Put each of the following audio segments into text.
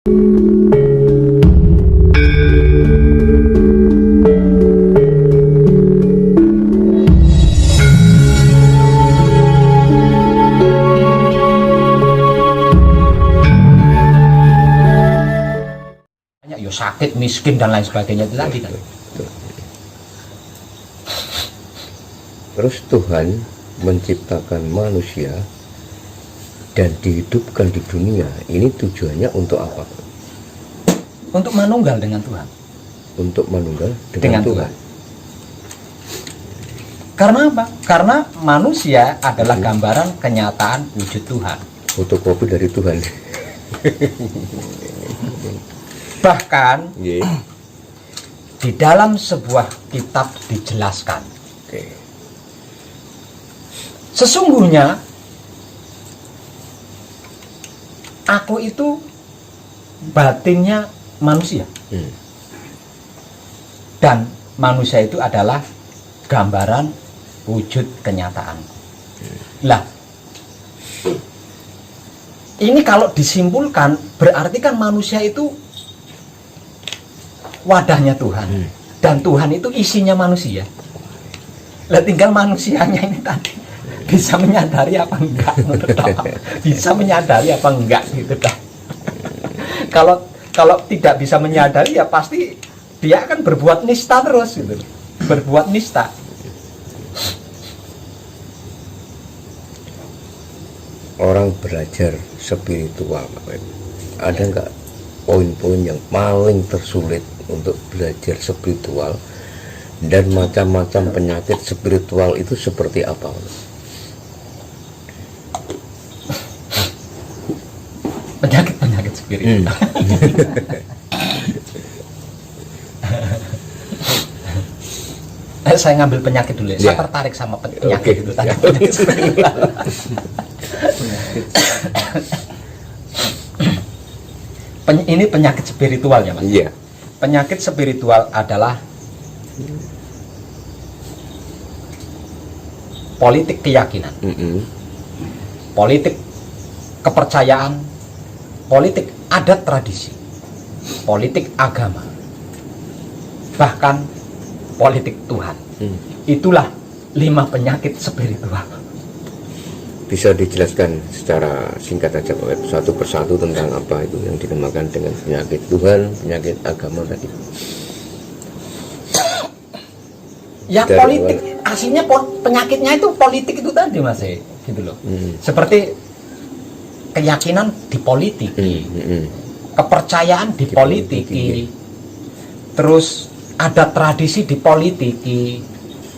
Sakit, miskin dan lain sebagainya itu tadi kan. Terus Tuhan menciptakan manusia dan dihidupkan di dunia. Ini tujuannya untuk apa? Untuk manunggal dengan Tuhan. Untuk manunggal dengan Tuhan. Karena apa? Karena manusia adalah gambaran kenyataan wujud Tuhan. Fotokopi dari Tuhan. Bahkan di dalam sebuah kitab dijelaskan, sesungguhnya aku itu batinnya manusia, dan manusia itu adalah gambaran wujud kenyataan. Lah, ini kalau disimpulkan berarti kan manusia itu wadahnya Tuhan, dan Tuhan itu isinya manusia. Lah tinggal manusianya ini tadi bisa menyadari apa enggak, bisa menyadari apa enggak gitu dah. Kalau tidak bisa menyadari ya pasti dia akan berbuat nista terus gitu, berbuat nista. Orang belajar spiritual, ada enggak poin-poin yang paling tersulit untuk belajar spiritual, dan macam-macam penyakit spiritual itu seperti apa? Penyakit spiritual. Saya ngambil penyakit dulu ya. Saya tertarik sama penyakit itu tadi. Penyakit spiritual. Ini penyakit spiritual ya Mas? Iya. Penyakit spiritual adalah politik keyakinan, politik kepercayaan, politik adat tradisi, politik agama, bahkan politik Tuhan. Itulah 5 penyakit spiritual. Bisa dijelaskan secara singkat aja Pak, satu persatu tentang apa itu yang dinamakan dengan penyakit Tuhan, penyakit agama tadi? Ya politik, aslinya penyakitnya itu politik itu tadi Mas, gitu loh. Seperti keyakinan dipolitiki, kepercayaan dipolitiki, terus ada tradisi dipolitiki,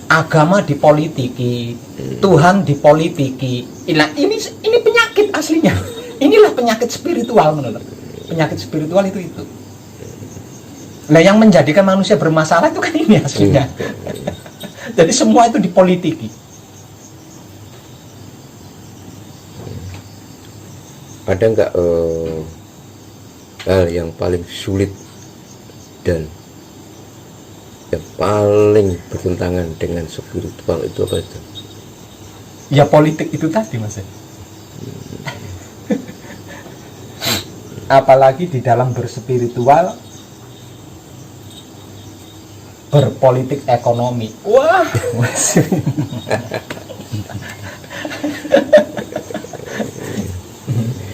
agama dipolitiki, Tuhan dipolitiki. Nah, ini penyakit aslinya. Inilah penyakit spiritual menurut. Penyakit spiritual itu. Nah, yang menjadikan manusia bermasalah itu kan ini aslinya. Jadi semua itu dipolitiki. Ada enggak hal yang paling sulit dan yang paling bertentangan dengan spiritual itu apa itu? Ya politik itu tadi Mas. Apalagi di dalam berspiritual, berpolitik ekonomi. Wah, Mas.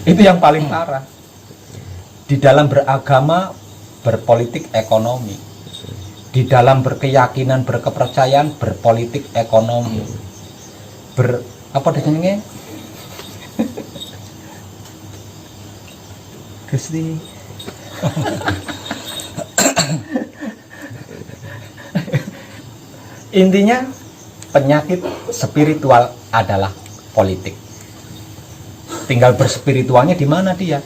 Itu yang paling parah. Di dalam beragama, berpolitik ekonomi. Di dalam berkeyakinan, berkepercayaan, berpolitik ekonomi. Apa disini? Gusti. Intinya penyakit spiritual adalah politik. Tinggal berspiritualnya di mana dia.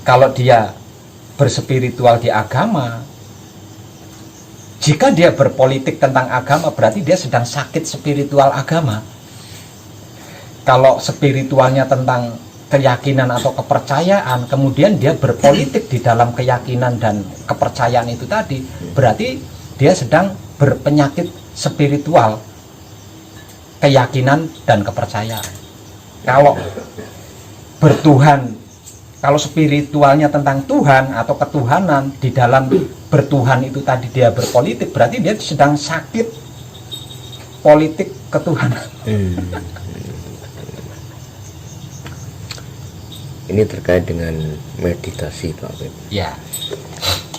Kalau dia berspiritual di agama, jika dia berpolitik tentang agama, berarti dia sedang sakit spiritual agama. Kalau spiritualnya tentang keyakinan atau kepercayaan, kemudian dia berpolitik di dalam keyakinan dan kepercayaan itu tadi, berarti dia sedang berpenyakit spiritual, keyakinan dan kepercayaan. Kalau bertuhan Kalau spiritualnya tentang Tuhan atau ketuhanan, di dalam bertuhan itu tadi dia berpolitik, berarti dia sedang sakit politik ketuhanan. Ini terkait dengan meditasi, Pak Web. Ya.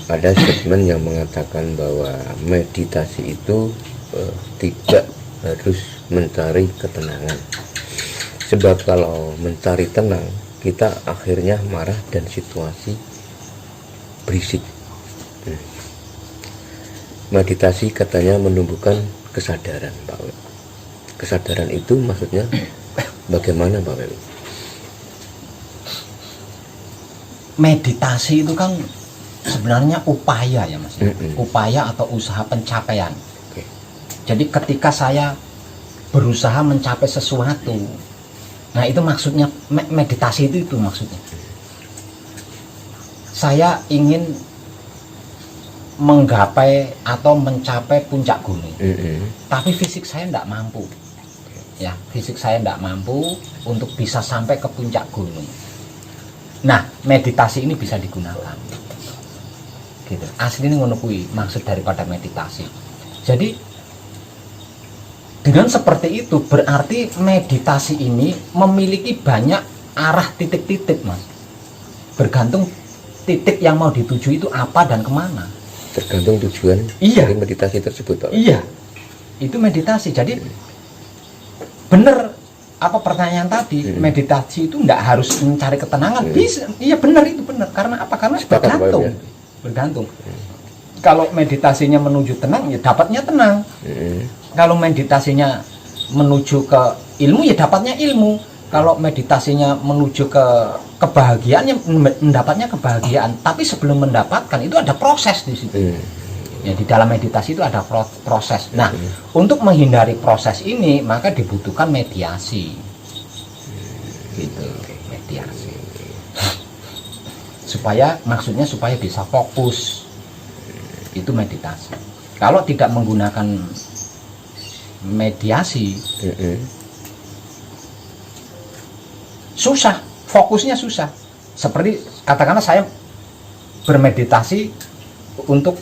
Ada statement yang mengatakan bahwa meditasi itu tidak harus mencari ketenangan. Sebab kalau mencari tenang, kita akhirnya marah dan situasi berisik. Meditasi katanya menumbuhkan kesadaran, Pak Web. Kesadaran itu maksudnya bagaimana, Pak Web? Meditasi itu kan sebenarnya upaya ya Mas. Upaya atau usaha pencapaian. Jadi ketika saya berusaha mencapai sesuatu, nah itu maksudnya meditasi itu maksudnya. Saya ingin menggapai atau mencapai puncak gunung, tapi fisik saya tidak mampu. Ya, fisik saya tidak mampu untuk bisa sampai ke puncak gunung. Nah, meditasi ini bisa digunakan. Gitu. Aslinya ngono kuwi maksud daripada meditasi. Jadi dengan seperti itu berarti meditasi ini memiliki banyak arah titik-titik, Mas. Bergantung titik yang mau dituju itu apa dan kemana. Tergantung tujuan dari meditasi tersebut, Pak. Iya, itu meditasi. Jadi benar apa pertanyaan tadi, meditasi itu enggak harus mencari ketenangan. Bisa, iya benar itu benar. Karena apa? Karena bergantung. Kalau meditasinya menuju tenang, ya dapatnya tenang. Kalau meditasinya menuju ke ilmu, ya dapatnya ilmu. Kalau meditasinya menuju ke kebahagiaan, ya mendapatnya kebahagiaan. Tapi sebelum mendapatkan itu ada proses di situ. Ya, di dalam meditasi itu ada proses. Nah, untuk menghindari proses ini maka dibutuhkan mediasi. Gitu, mediasi. Maksudnya supaya bisa fokus. Itu meditasi. Kalau tidak menggunakan mediasi, susah, fokusnya susah. Seperti katakanlah saya bermeditasi untuk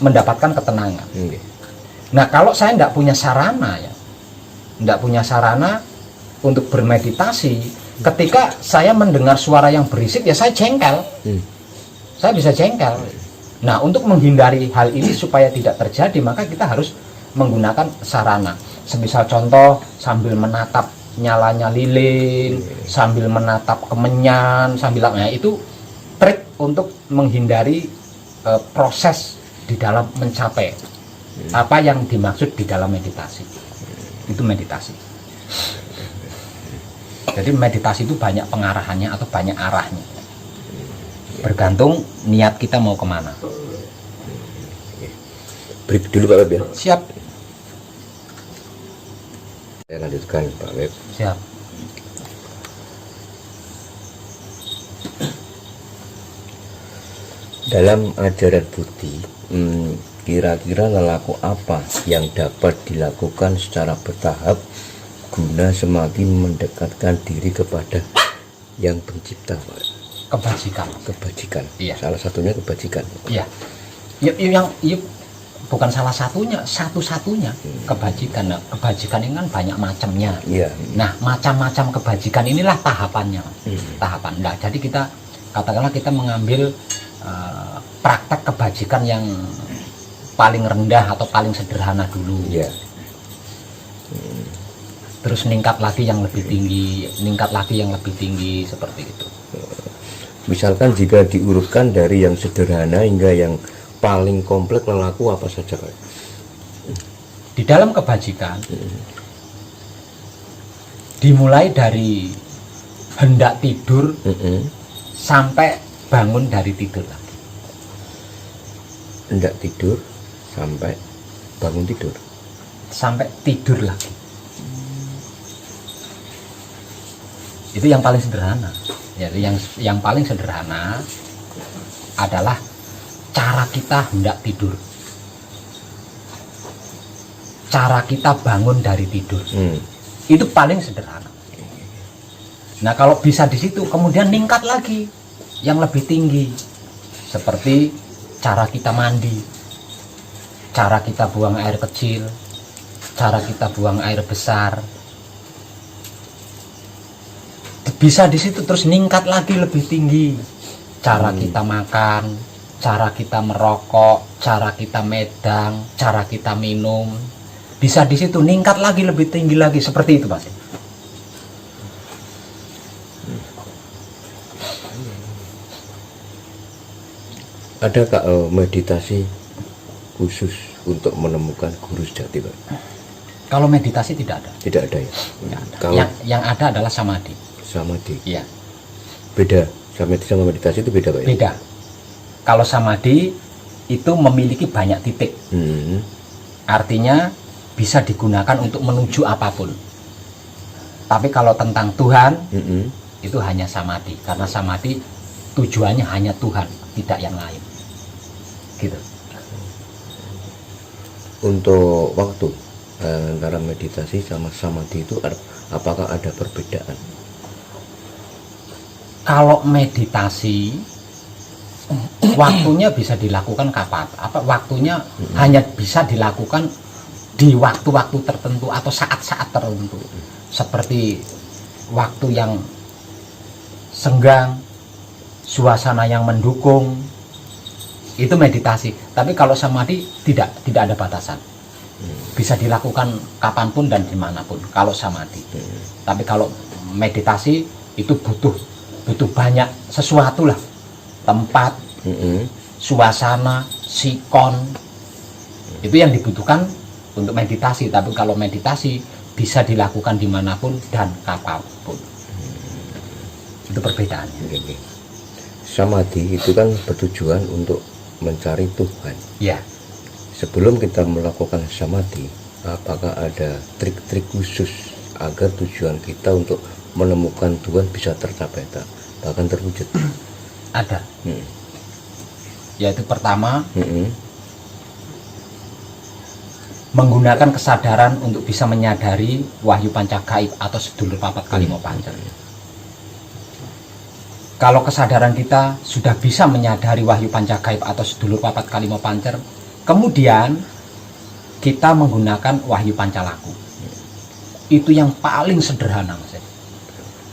mendapatkan ketenangan. Nah, kalau saya tidak punya sarana untuk bermeditasi, ketika saya mendengar suara yang berisik, ya saya jengkel. Saya bisa jengkel. Nah, untuk menghindari hal ini supaya tidak terjadi, maka kita harus menggunakan sarana. Semisal contoh, sambil menatap nyalanya lilin, sambil menatap kemenyan, nah itu trik untuk menghindari proses di dalam mencapai apa yang dimaksud di dalam meditasi. Itu meditasi. Jadi meditasi itu banyak pengarahannya atau banyak arahnya, bergantung niat kita mau kemana. Break dulu, Pak Web, ya. Siap. Saya lanjutkan, Pak Web. Siap. Dalam ajaran Buddhi, kira-kira lelaku apa yang dapat dilakukan secara bertahap guna semakin mendekatkan diri kepada yang pencipta, Pak? Kebajikan. Iya. Salah satunya kebajikan. Iya. Bukan salah satunya, satu-satunya kebajikan. Nah, kebajikan ini kan banyak macamnya. Iya. Nah, macam-macam kebajikan inilah tahapannya. Tahapan. Nah, jadi kita katakanlah kita mengambil praktek kebajikan yang paling rendah atau paling sederhana dulu. Iya. Terus meningkat lagi yang lebih tinggi, seperti itu. Misalkan jika diurutkan dari yang sederhana hingga yang paling kompleks, lelaku apa saja, Pak? Di dalam kebajikan dimulai dari hendak tidur sampai bangun dari tidur lagi. Hendak tidur sampai bangun tidur. Sampai tidur lagi. Itu yang paling sederhana. Jadi yang paling sederhana adalah cara kita hendak tidur, cara kita bangun dari tidur. Itu paling sederhana. Nah, kalau bisa di situ kemudian ningkat lagi yang lebih tinggi, seperti cara kita mandi, cara kita buang air kecil, cara kita buang air besar. Bisa di situ terus ningkat lagi lebih tinggi. Cara kita makan, cara kita merokok, cara kita medang, cara kita minum. Bisa di situ ningkat lagi lebih tinggi lagi, seperti itu, Mas. Adakah meditasi khusus untuk menemukan guru sejati, Pak? Kalau meditasi tidak ada. Tidak ada ya? Tidak ada. Kalau Yang ada adalah samadhi. samadhi. Iya. Beda. Samadhi sama meditasi itu beda, Pak? Ya? Beda. Kalau samadhi itu memiliki banyak titik. Artinya bisa digunakan untuk menuju apapun. Tapi kalau tentang Tuhan, itu hanya samadhi. Karena samadhi tujuannya hanya Tuhan, tidak yang lain. Gitu. Untuk waktu antara meditasi sama samadhi itu apakah ada perbedaan? Kalau meditasi waktunya bisa dilakukan kapan? Waktunya hanya bisa dilakukan di waktu-waktu tertentu atau saat-saat tertentu. Seperti waktu yang senggang, suasana yang mendukung, itu meditasi. Tapi kalau samadhi tidak ada batasan, bisa dilakukan kapanpun dan dimanapun kalau samadhi. Tapi kalau meditasi itu butuh banyak sesuatu lah, tempat, suasana, sikon, itu yang dibutuhkan untuk meditasi. Tapi kalau meditasi bisa dilakukan dimanapun dan kapanpun. Itu perbedaannya. Samadhi itu kan bertujuan untuk mencari Tuhan. Ya. Sebelum kita melakukan samadhi, apakah ada trik-trik khusus agar tujuan kita untuk menemukan Tuhan bisa tercapai, bahkan terwujud? Ada. Yaitu pertama, menggunakan kesadaran untuk bisa menyadari wahyu pancagaib atau sedulur papat kalimo pancer. Kalau kesadaran kita sudah bisa menyadari wahyu pancagaib atau sedulur papat kalimo pancer, kemudian kita menggunakan wahyu pancalaku. Itu yang paling sederhana, Mas.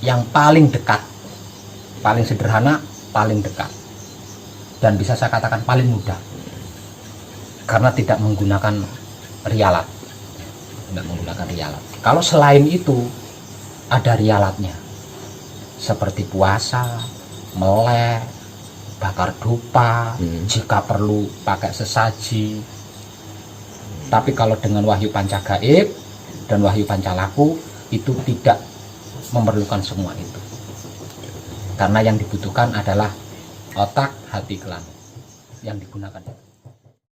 Yang paling dekat, paling sederhana, paling dekat, dan bisa saya katakan paling mudah, karena tidak menggunakan rialat. Kalau selain itu ada rialatnya, seperti puasa, melek, bakar dupa, jika perlu pakai sesaji. Tapi kalau dengan wahyu pancagaib dan wahyu pancalaku itu tidak memerlukan semua itu, karena yang dibutuhkan adalah otak, hati, kelan yang digunakan.